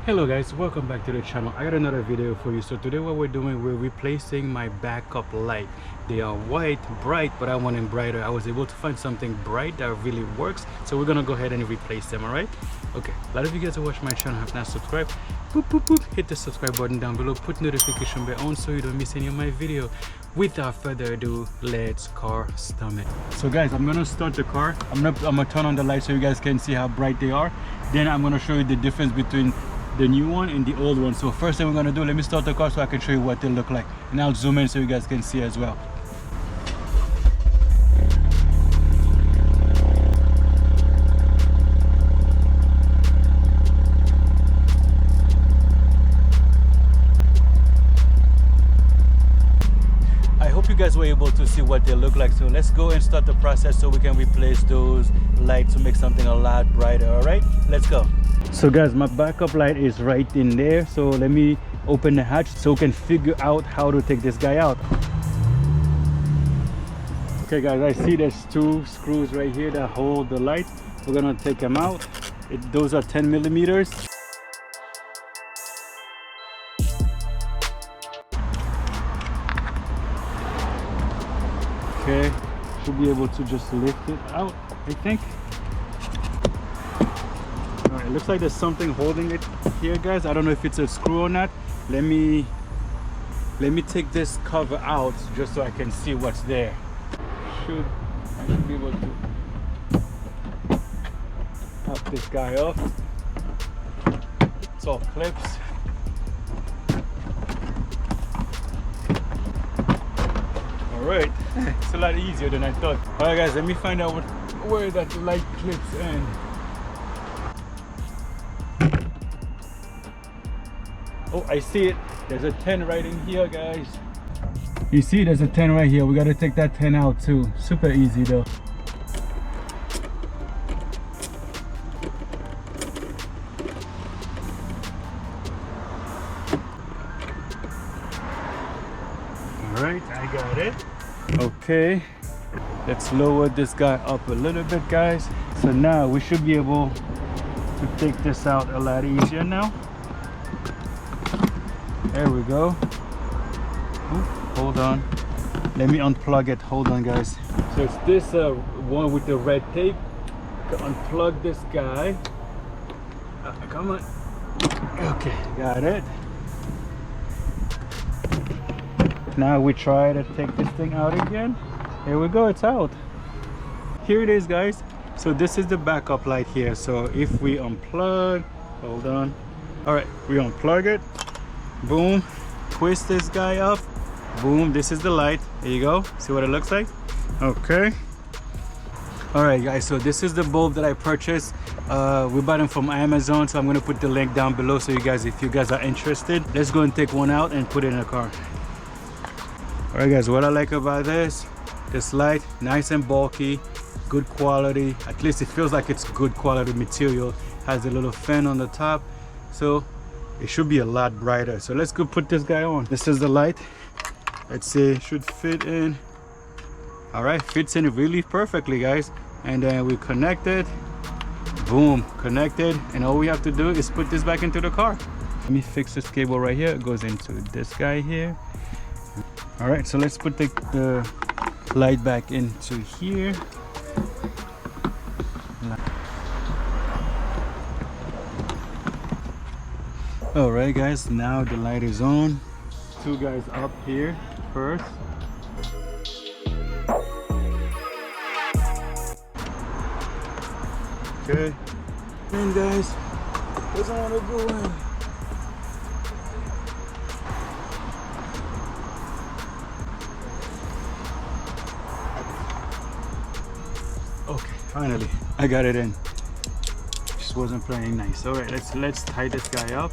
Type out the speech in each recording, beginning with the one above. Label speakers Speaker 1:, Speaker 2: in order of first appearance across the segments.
Speaker 1: Hello guys, welcome back to the channel. I got another video for you. So today what we're doing, we're replacing my backup light. They are white, bright, but I want them brighter. I was able to find something bright that really works, so we're gonna go ahead and replace them. All right, okay. A lot of you guys who watch my channel have not subscribed. Boop, boop, boop. Hit the subscribe button down below, put notification bell on so you don't miss any of my video. Without further ado, let's car stomach. So guys, I'm gonna start the car. I'm gonna turn on the light so you guys can see how bright they are. Then I'm gonna show you the difference between the new one and the old one. So first thing we're gonna do, let me start the car so I can show you what they look like, and I'll zoom in so you guys can see as well. I hope you guys were able to see what they look like. So let's go and start the process so we can replace those lights to make something a lot brighter. All right, let's go. So guys, my backup light is right in there, so let me open the hatch so we can figure out how to take this guy out. Okay guys, I see there's two screws right here that hold the light. We're gonna take them out. Those are 10 millimeters. Okay, should be able to just lift it out, I think. Alright, it looks like there's something holding it here, guys. I don't know if it's a screw or not. Let me take this cover out just so I can see what's there. I should be able to pop this guy off. It's all clips. Alright, it's a lot easier than I thought. Alright guys, let me find out where that light clips end. Oh, I see it. There's a 10 right in here, guys. You see, there's a 10 right here. We got to take that 10 out too. Super easy though. All right, I got it. Okay, let's lower this guy up a little bit, guys. So now we should be able to take this out a lot easier now. There we go. Ooh, hold on, let me unplug it. Hold on guys. So it's this one with the red tape. Unplug this guy. Come on. Okay, got it. Now we try to take this thing out again. Here we go, it's out. Here it is, guys. So this is the backup light here. So if we unplug, hold on. All right, we unplug it. Boom, twist this guy up. Boom, this is the light. There you go. See what it looks like? Okay. All right guys, so this is the bulb that I purchased. We bought them from Amazon, so I'm gonna put the link down below so you guys, if you guys are interested. Let's go and take one out and put it in the car. All right guys, what I like about this light, nice and bulky, good quality. At least it feels like it's good quality material. Has a little fan on the top, so it should be a lot brighter. So let's go put this guy on. This is the light. Let's see, it should fit in. All right, fits in really perfectly, guys. And then we connect it. Boom, connected. And all we have to do is put this back into the car. Let me fix this cable right here. It goes into this guy here. All right, so let's put the light back into here. All right guys, now the light is on. Two guys up here first. Okay, in guys, doesn't want to go in. Okay, finally I got it in. Just wasn't playing nice. All right, let's tie this guy up.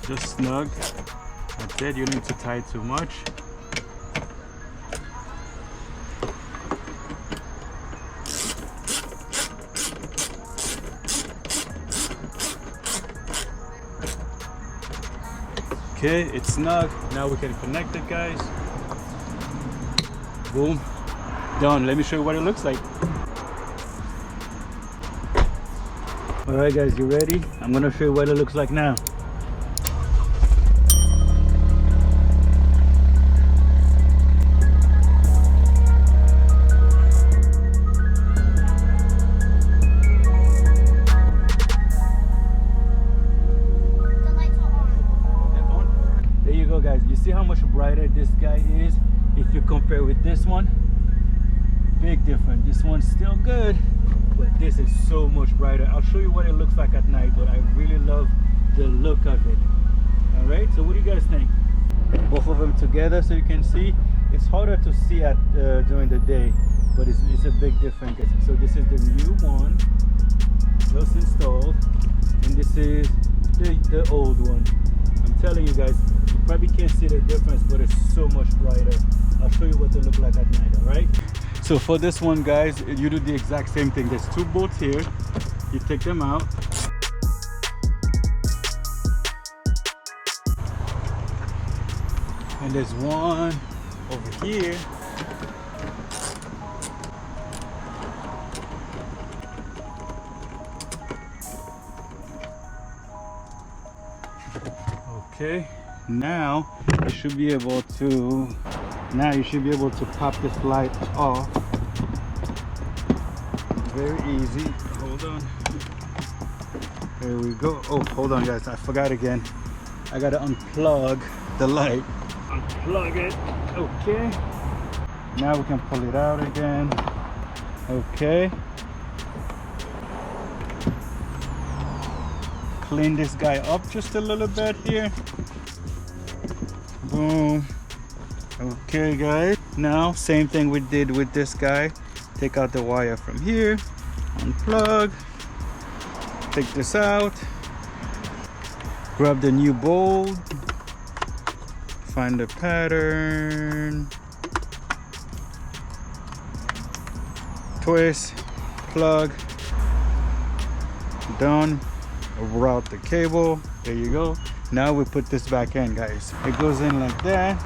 Speaker 1: Just snug. That's it. You don't need to tie too much. Okay, it's snug. Now we can connect it, guys. Boom, done. Let me show you what it looks like. All right guys, you ready? I'm gonna show you what it looks like now. There you go guys, you see how much brighter this guy is if you compare with this one? Big difference. This one's still good, but this is so much brighter. I'll show you what it looks like at night, but I really love the look of it. All right, so what do you guys think? Both of them together so you can see. It's harder to see at during the day, but it's a big difference. So this is the new one just installed, and this is the old one. I'm telling you guys, you probably can't see the difference, but it's so much brighter. I'll show you what they look like at night. All right, so for this one guys, you do the exact same thing. There's two bolts here, you take them out, and there's one over here. Okay, now you should be able to pop this light off. Very easy. Hold on. There we go. Oh, hold on guys, I forgot again. I gotta unplug the light. Unplug it. Okay. Now we can pull it out again. Okay. Clean this guy up just a little bit here. Boom. Okay guys, now same thing we did with this guy. Take out the wire from here, unplug, take this out, grab the new bolt, find the pattern, twist, plug, done. Route the cable. There you go. Now we put this back in guys. It goes in like that.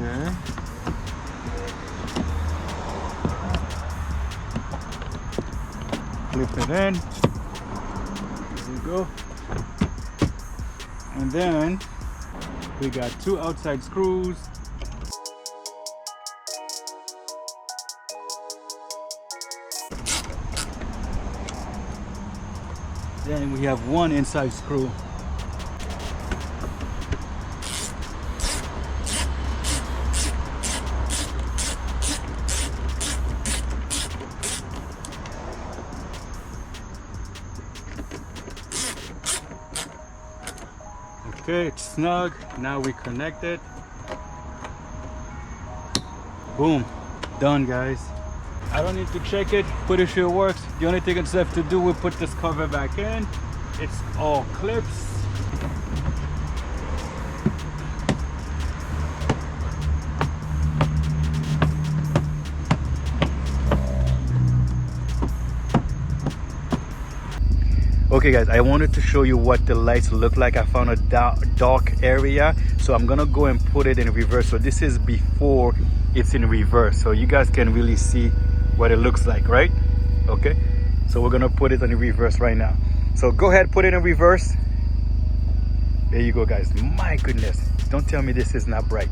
Speaker 1: Okay. Clip it in. There you go. And then we got two outside screws. Then we have one inside screw. Okay, it's snug. Now we connect it. Boom, done guys. I don't need to check it, pretty sure it works. The only thing it's left to do, we put this cover back in. It's all clips. Okay guys, I wanted to show you what the lights look like. I found a dark area, so I'm gonna go and put it in reverse. So this is before it's in reverse, so you guys can really see what it looks like, right? Okay, so we're gonna put it in reverse right now. So go ahead, put it in reverse. There you go guys. My goodness, don't tell me this is not bright.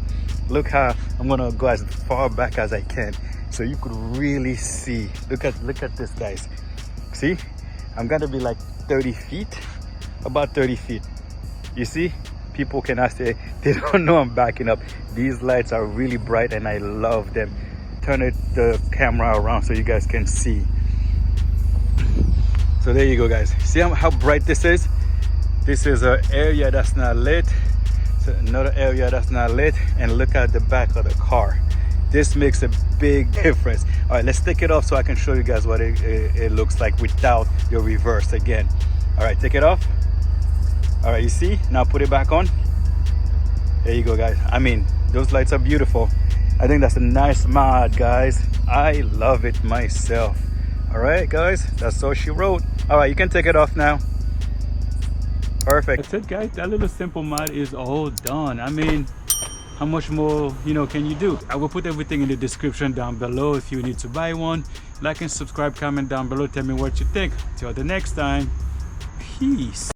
Speaker 1: Look how I'm gonna go as far back as I can so you could really see. Look at this guys. See, I'm gonna be like 30 feet, about 30 feet. You see, people cannot say they don't know I'm backing up. These lights are really bright and I love them. Turn the camera around so you guys can see. So there you go guys. See how bright this is? This is an area that's not lit. So another area that's not lit, and look at the back of the car. This makes a big difference. All right, let's take it off so I can show you guys what it looks like without your reverse again. All right, take it off. All right, you see? Now put it back on. There you go guys. I mean, those lights are beautiful. I think that's a nice mod guys. I love it myself. All right guys, that's all she wrote. All right, you can take it off now. Perfect. That's it guys, that little simple mod is all done. I mean, how much more, you know, can you do? I will put everything in the description down below if you need to buy one. Like and subscribe, comment down below, tell me what you think. Till the next time, peace.